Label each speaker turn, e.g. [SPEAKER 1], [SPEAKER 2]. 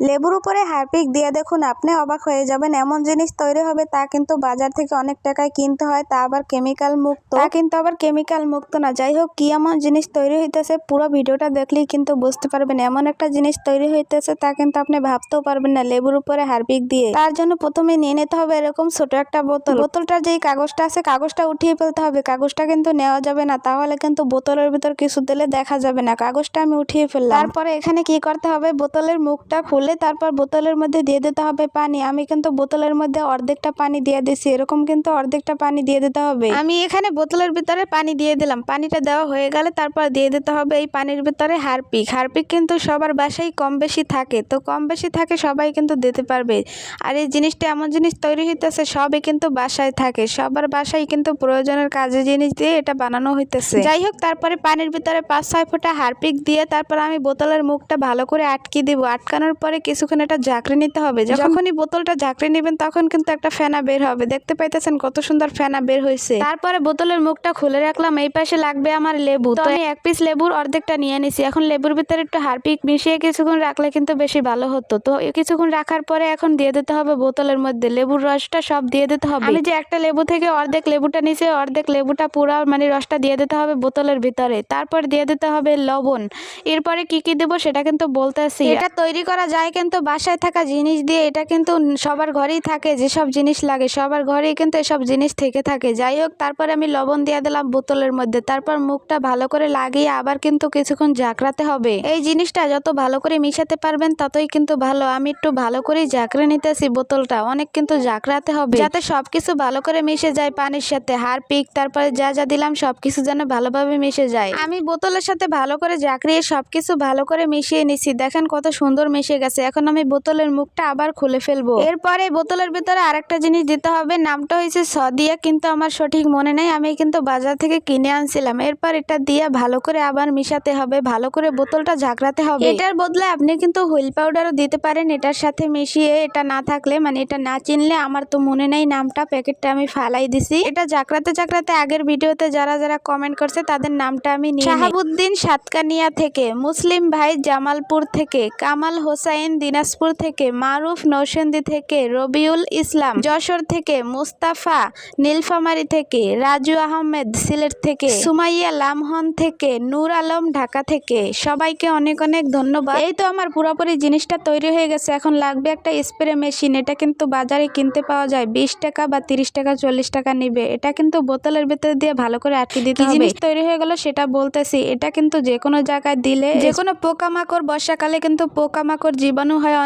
[SPEAKER 1] লেবুর উপরে হারপিক দিয়ে দেখুন, আপনি অবাক হয়ে যাবেন। এমন জিনিস তৈরি হবে তা কিন্তু বাজার থেকে অনেক টাকায় কিনতে হয়, তা আবার কেমিক্যাল মুক্ত না। যাই হোক, কি এমন জিনিস তৈরি হইতেছে পুরো ভিডিওটা দেখলেই কিন্তু বুঝতে পারবেন। এমন একটা জিনিস তৈরি হইতেছে তা কিন্তু আপনি ভাবতেও পারবেন না, লেবুর উপরে হারপিক দিয়ে। তার জন্য প্রথমে নিয়ে নিতে হবে এরকম ছোট একটা বোতলটার যেই কাগজটা আছে কাগজটা উঠিয়ে ফেলতে হবে। কাগজটা কিন্তু নেওয়া যাবে না, তাহলে কিন্তু বোতলের ভিতর কিছু দিলে দেখা যাবে না। কাগজটা আমি উঠিয়ে ফেললাম। তারপরে এখানে কি করতে হবে, বোতলের মুখটা খুলে তারপর বোতলের মধ্যে দিয়ে দিতে হবে পানি। আমি কিন্তু বোতলের মধ্যে অর্ধেকটা পানি দিয়ে দিছি, এরকম কিন্তু অর্ধেকটা পানি দিয়ে দিতে হবে। আমি এখানে বোতলের ভিতরে পানি দিয়ে দিলাম। পানিটা দেওয়া হয়ে গেলে তারপর দিয়ে দিতে হবে এই পানির ভিতরে হারপিক। হারপিক কিন্তু সবার বাসায় কম বেশি থাকে, তো কম বেশি থাকে সবাই কিন্তু দিতে পারবে। আর এই জিনিসটা এমন জিনিস তৈরি হইতেছে সবই কিন্তু বাসায় থাকে, সবার বাসায় কিন্তু প্রয়োজনের কাজে জিনিস দিয়ে এটা বানানো হইতেছে। যাই হোক, তারপরে পানির ভিতরে 5-6 ফোঁটা হারপিক দিয়ে তারপর আমি বোতলের মুখটা ভালো করে আটকে দিব। আটকানোর পরে কিছুক্ষণ এটা ঝাঁকড়ে নিতে হবে। যখনই বোতলটা ঝাঁকড়ে নেবেন তখন কিন্তু একটা ফেনা বের হবে। দেখতে পাইতেছেন কত সুন্দর ফেনা বের হয়েছে। তারপরে বোতলের মুখটা খুলে রাখলাম। এই পাশে লাগবে আমার লেবু, তো আমি 1 পিস লেবুর অর্ধেকটা নিয়ে নিছি। এখন লেবুর ভিতরে একটু হারপিক মিশিয়ে কিছুক্ষণ রাখলে কিন্তু বেশি ভালো হতো। তো কিছুক্ষণ রাখার পরে এখন দিয়ে দিতে হবে বোতলের মধ্যে লেবুর রসটা সব দিয়ে দিতে হবে। আমি যে একটা লেবু থেকে অর্ধেক লেবুটা নিছি, অর্ধেক লেবুটা পুরা মানে রসটা দিয়ে দিতে হবে বোতলের ভিতরে। তারপর দিয়ে দিতে হবে লবণ। এরপরে কি কি দেবো সেটা কিন্তু বলতেছি। এটা তৈরি করা যায় কিন্তু বাসায় থাকা জিনিস দিয়ে। এটা কিন্তু সবার ঘরেই থাকে, যেসব জিনিস লাগে সবার ঘরেই কিন্তু এসব জিনিস থেকে থাকে। যাই হোক, তারপরে আমি লবণ দিয়ে দিলাম বোতলের মধ্যে। তারপর মুখটা ভালো করে লাগিয়ে আবার কিন্তু কিছুক্ষণ ঝাঁকড়াতে হবে। এই জিনিসটা যত ভালো করে মিশাতে পারবেন ততই কিন্তু ভালো। আমি একটু ভালো করে ঝাঁকড়ে নিতেছি বোতলটা, অনেক কিন্তু ঝাঁকড়াতে হবে যাতে সবকিছু ভালো করে মিশে যায় পানির সাথে। হারপিক তারপরে যা যা দিলাম সবকিছু যেন ভালোভাবে মিশে যায়। আমি বোতলের সাথে ভালো করে ঝাঁকড়িয়ে সবকিছু ভালো করে মিশিয়ে নিছি। দেখেন কত সুন্দর মিশে গেছে। এখন আমি বোতলের মুখটা আবার খুলে ফেলবো। এরপরে বোতলের ভিতরে আরেকটা জিনিস দিতে হবে, নামটা হয়েছে সদিয়া, কিন্তু আমার সঠিক মনে নেই, আমি কিন্তু বাজার থেকে কিনে আনছিলাম। এরপর এটা দিয়ে ভালো করে আবার মিশাতে হবে, ভালো করে বোতলটা ঝাঁকড়াতে হবে। এটার বদলে আপনি কিন্তু হুইল পাউডারও দিতে পারেন এটার সাথে মিশিয়ে। এটা না থাকলে মানে এটা না চিনলে, আমার তো মনে নেই নামটা, প্যাকেটটা আমি ফালাই দিছি। এটা ঝাঁকড়াতে ঝাঁকড়াতে আগের ভিডিওতে যারা যারা কমেন্ট করছে তাদের নামটা আমি নিয়ে নিই। শাহাবুদ্দিন সাতকানিয়া থেকে, মুসলিম ভাই জামালপুর থেকে, কামাল হোসাইন দিনাজপুর থেকে, মারুফ নৌসেন্দি থেকে, রবিউল ইসলাম যশোর থেকে, মুস্তাফা নীলফামারী থেকে, রাজু আহমেদ সিলেট থেকে, সুমাইয়া লামহন থেকে, নূর আলম ঢাকা থেকে। সবাইকে অনেক অনেক ধন্যবাদ। এই তো আমার পুরোপুরি জিনিসটা তৈরি হয়ে গেছে। এখন লাগবে একটা স্প্রে মেশিন। এটা কিন্তু বাজারে কিনতে পাওয়া যায়, 20 টাকা বা 30 টাকা 40 টাকা নিবে। এটা কিন্তু বোতলের ভিতরে দিয়ে ভালো করে আটকে দিতে হবে। জিনিস তৈরি হয়ে গেল সেটা বলতেছি। এটা কিন্তু যে কোনো জায়গায় দিলে, যে কোনো পোকামাকড়, বর্ষাকালে কিন্তু পোকামাকড় জীবাণু হয়